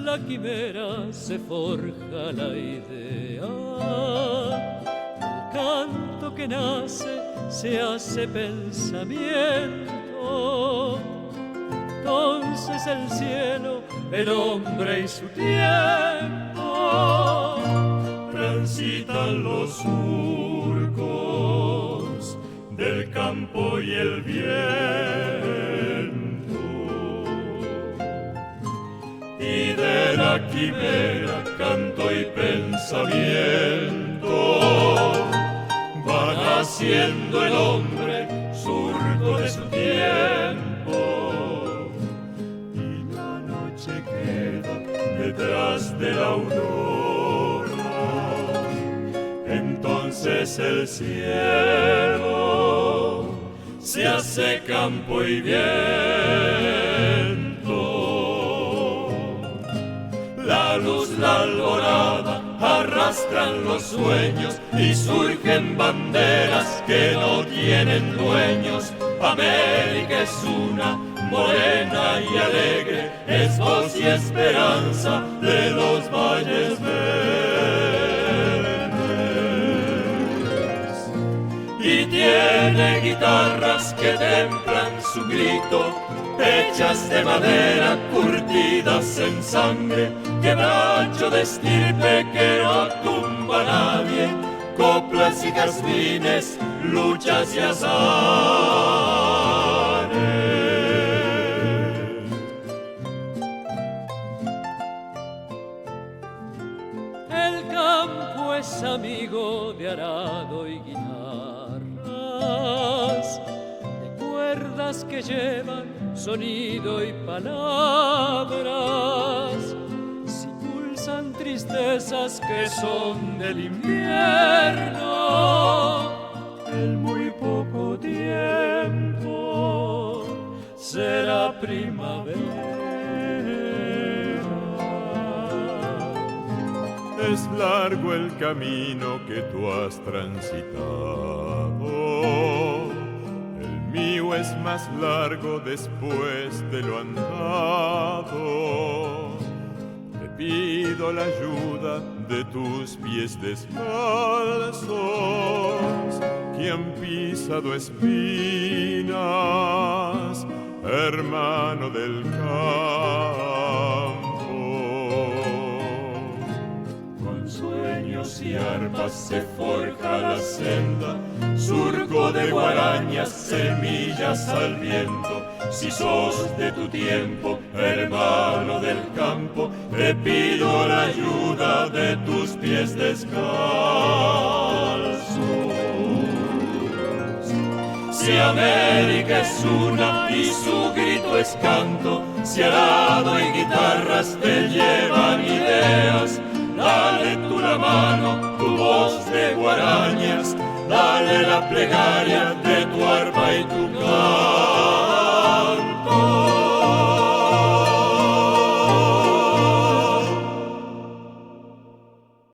La quimera se forja la idea, el canto que nace se hace pensamiento. Entonces el cielo, el hombre y su tiempo transitan los surcos del campo y el viento. Y de la quimera, canto y pensamiento, va naciendo el hombre, surco de su tiempo. Y la noche queda detrás de la aurora, entonces el cielo se hace campo y viento. La luz, la alborada, arrastran los sueños y surgen banderas que no tienen dueños. América es una, morena y alegre, es voz y esperanza de los valles verdes. Y tiene guitarras que templan su grito, hechas de madera, curtidas en sangre, quebracho de estirpe que no tumba a nadie, coplas y jazmines, luchas y azares. El campo es amigo de arado y guitarras, de cuerdas que llevan sonido y palabras, si pulsan tristezas que son del invierno, el muy poco tiempo será primavera. Es largo el camino que tú has transitado, mío es más largo después de lo andado. Te pido la ayuda de tus pies descalzos, que han pisado espinas, hermano del campo. Con sueños y arpas se forja la senda, surco de guarañas, semillas al viento. Si sos de tu tiempo, hermano del campo, te pido la ayuda de tus pies descalzos. Si América es una y su grito es canto, si arado y guitarras te llevan ideas, dale tú la mano, tu voz de guarañas, dale la plegaria de tu arpa y tu canto.